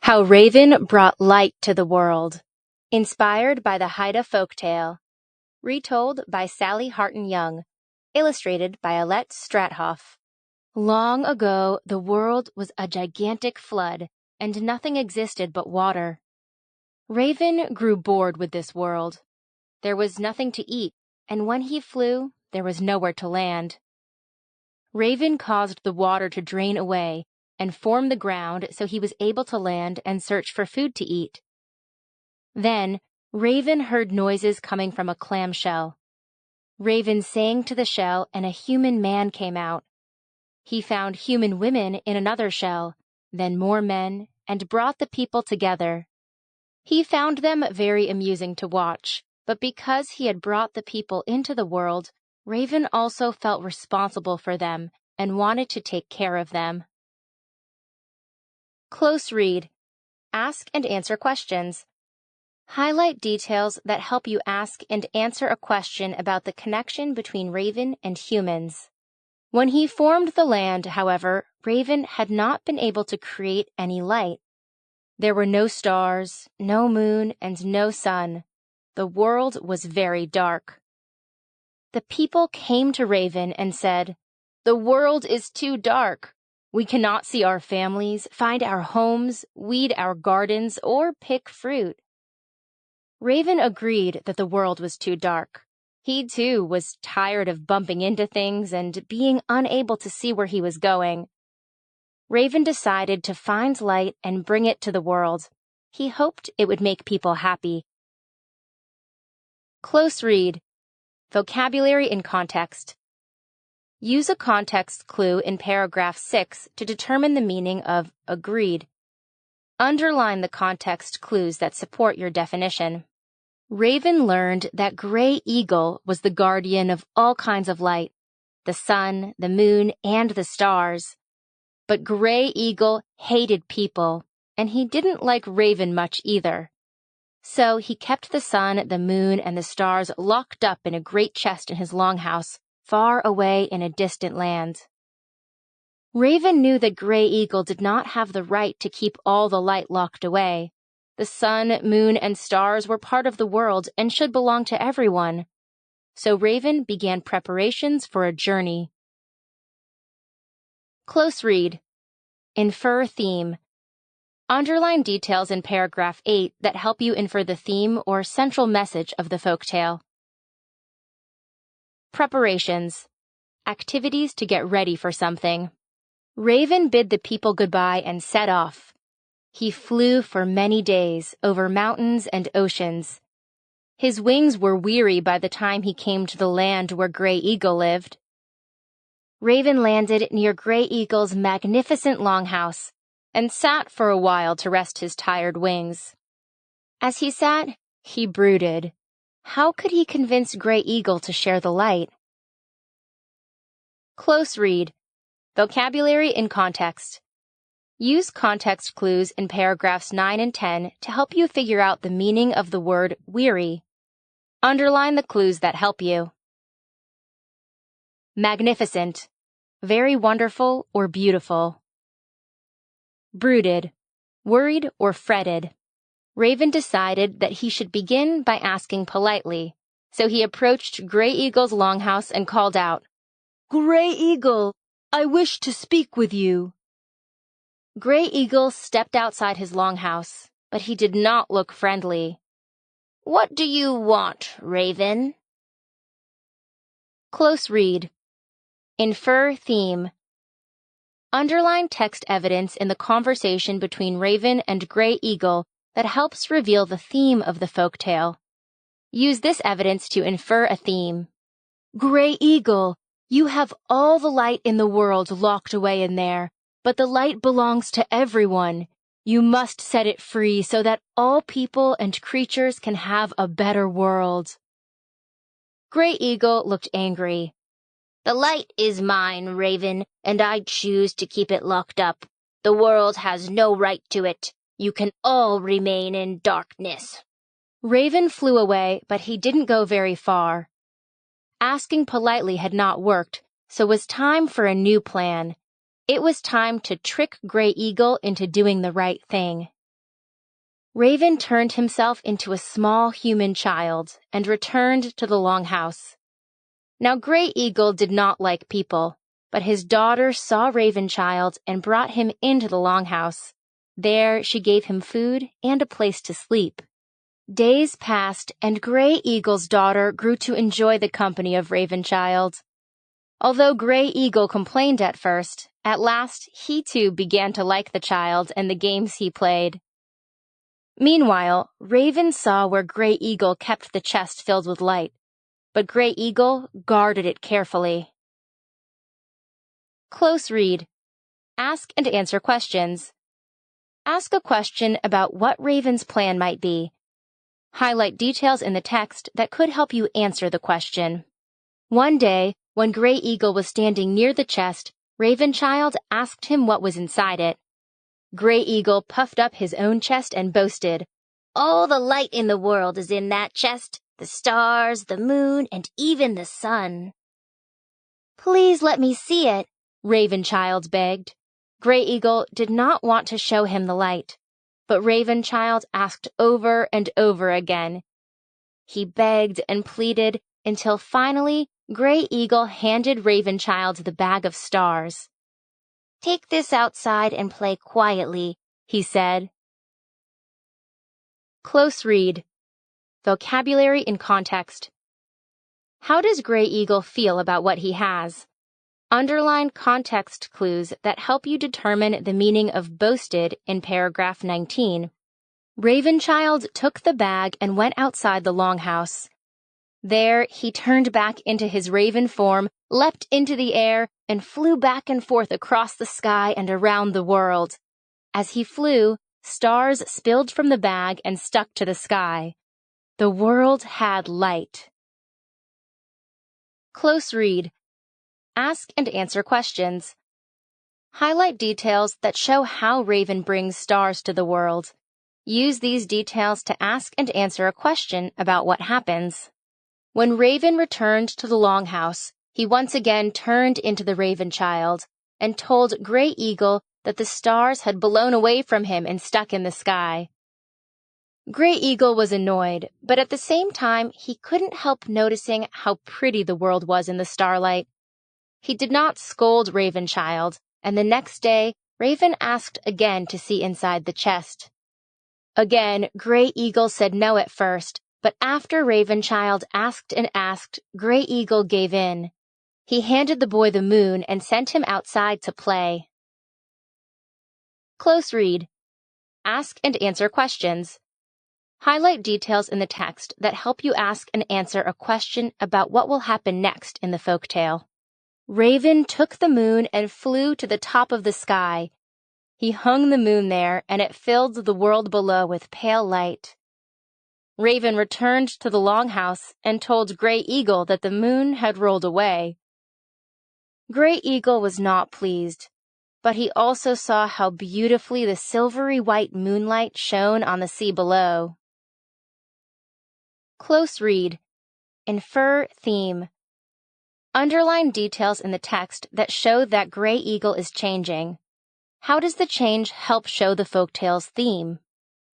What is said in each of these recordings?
How Raven Brought Light to the World. Inspired by the Haida folktale. Retold by Sally Harton Young. Illustrated by Alette Strathoff. Long ago, the world was a gigantic flood, and nothing existed but water. Raven grew bored with this world. There was nothing to eat, and when he flew, there was nowhere to land. Raven caused the water to drain away and form the ground so he was able to land and search for food to eat. Then, Raven heard noises coming from a clamshell. Raven sang to the shell and a human man came out. He found human women in another shell, then more men, and brought the people together. He found them very amusing to watch, but because he had brought the people into the world, Raven also felt responsible for them and wanted to take care of them. Close read. Ask and answer questions. Highlight details that help you ask and answer a question about the connection between Raven and humans. When he formed the land, however, Raven had not been able to create any light. There were no stars, no moon, and no sun. The world was very dark. The people came to Raven and said, "The world is too dark. We cannot see our families, find our homes, weed our gardens, or pick fruit." Raven agreed that the world was too dark. He, too, was tired of bumping into things and being unable to see where he was going. Raven decided to find light and bring it to the world. He hoped it would make people happy. Close read. Vocabulary in context. Use a context clue in paragraph 6 to determine the meaning of agreed. Underline the context clues that support your definition. Raven learned that Gray Eagle was the guardian of all kinds of light, the sun, the moon, and the stars. But Gray Eagle hated people, and he didn't like Raven much either. So he kept the sun, the moon, and the stars locked up in a great chest in his longhouse, far away in a distant land. Raven knew that Gray Eagle did not have the right to keep all the light locked away. The sun, moon, and stars were part of the world and should belong to everyone. So Raven began preparations for a journey. Close read. Infer theme. Underline details in paragraph 8 that help you infer the theme or central message of the folktale. Preparations. Activities to get ready for something. Raven bid the people goodbye and set off. He flew for many days over mountains and oceans. His wings were weary by the time he came to the land where Gray Eagle lived. Raven landed near Gray Eagle's magnificent longhouse and sat for a while to rest his tired wings. As he sat, he brooded. How could he convince Gray Eagle to share the light? Close read. Vocabulary in context. Use context clues in paragraphs 9 and 10 to help you figure out the meaning of the word weary. Underline the clues that help you. Magnificent. Very wonderful or beautiful. Brooded. Worried or fretted. Raven decided that he should begin by asking politely, so he approached Gray Eagle's longhouse and called out, "Gray Eagle, I wish to speak with you." Gray Eagle stepped outside his longhouse, but he did not look friendly. "What do you want, Raven?" Close read. Infer theme. Underline text evidence in the conversation between Raven and Gray Eagle that helps reveal the theme of the folktale. Use this evidence to infer a theme. Gray Eagle, you have all the light in the world locked away in there, but the light belongs to everyone. You must set it free so that all people and creatures can have a better world. Gray Eagle looked angry. "The light is mine, Raven, and I choose to keep it locked up. The world has no right to it. You can all remain in darkness." Raven flew away, but he didn't go very far. Asking politely had not worked, so it was time for a new plan. It was time to trick Gray Eagle into doing the right thing. Raven turned himself into a small human child and returned to the longhouse. Now Gray Eagle did not like people, but his daughter saw Raven Child and brought him into the longhouse. There she gave him food and a place to sleep. Days passed, and Gray Eagle's daughter grew to enjoy the company of Raven Child. Although Gray Eagle complained at first, at last he too began to like the child and the games he played. Meanwhile, Raven saw where Gray Eagle kept the chest filled with light, but Gray Eagle guarded it carefully. Close read. Ask and answer questions. Ask a question about what Raven's plan might be. Highlight details in the text that could help you answer the question. One day, when Gray Eagle was standing near the chest, Raven Child asked him what was inside it. Gray Eagle puffed up his own chest and boasted, "All the light in the world is in that chest, the stars, the moon, and even the sun." "Please let me see it," Raven Child begged. Gray Eagle did not want to show him the light, but Raven Child asked over and over again. He begged and pleaded until finally Gray Eagle handed Raven Child the bag of stars. "Take this outside and play quietly," he said. Close read. Vocabulary in context. How does Gray Eagle feel about what he has? Underline context clues that help you determine the meaning of boasted in paragraph 19. Raven Child took the bag and went outside the longhouse. There, he turned back into his raven form, leapt into the air, and flew back and forth across the sky and around the world. As he flew, stars spilled from the bag and stuck to the sky. The world had light. Close read. Ask and answer questions. Highlight details that show how Raven brings stars to the world. Use these details to ask and answer a question about what happens. When Raven returned to the longhouse, he once again turned into the Raven Child and told Gray Eagle that the stars had blown away from him and stuck in the sky. Gray Eagle was annoyed, but at the same time, he couldn't help noticing how pretty the world was in the starlight. He did not scold Raven Child, and the next day, Raven asked again to see inside the chest. Again, Gray Eagle said no at first, but after Raven Child asked and asked, Gray Eagle gave in. He handed the boy the moon and sent him outside to play. Close read. Ask and answer questions. Highlight details in the text that help you ask and answer a question about what will happen next in the folktale. Raven took the moon and flew to the top of the sky. He hung the moon there, and it filled the world below with pale light. Raven returned to the longhouse and told Gray Eagle that the moon had rolled away. Gray Eagle was not pleased, but he also saw how beautifully the silvery white moonlight shone on the sea below. Close read. Infer theme. Underline details in the text that show that Gray Eagle is changing. How does the change help show the folktale's theme?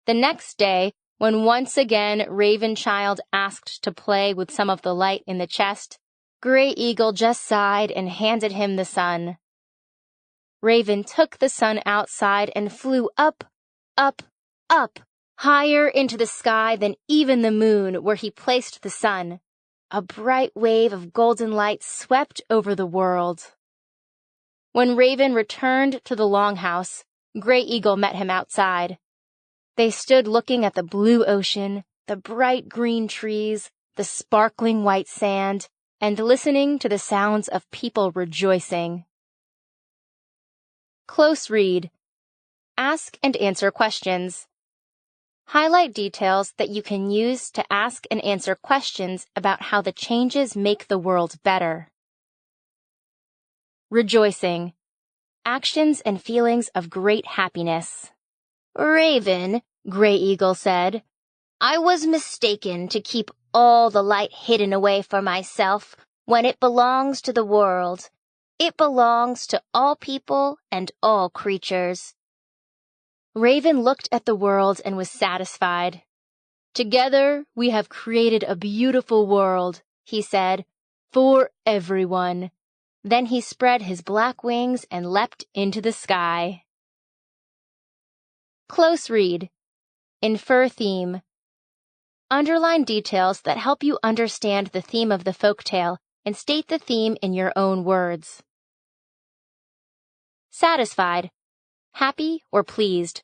The next day, when once again Raven Child asked to play with some of the light in the chest, Gray Eagle just sighed and handed him the sun. Raven took the sun outside and flew up, up, up, higher into the sky than even the moon, where he placed the sun. A bright wave of golden light swept over the world. When Raven returned to the longhouse, Gray Eagle met him outside. They stood looking at the blue ocean, the bright green trees, the sparkling white sand, and listening to the sounds of people rejoicing. Close read. Ask and answer questions. Highlight details that you can use to ask and answer questions about how the changes make the world better. Rejoicing. Actions and feelings of great happiness. "Raven," Gray Eagle said, "I was mistaken to keep all the light hidden away for myself when it belongs to the world. It belongs to all people and all creatures." Raven looked at the world and was satisfied. "Together we have created a beautiful world," he said, "for everyone." Then he spread his black wings and leapt into the sky. Close read. Infer theme. Underline details that help you understand the theme of the folktale and state the theme in your own words. Satisfied, happy or pleased.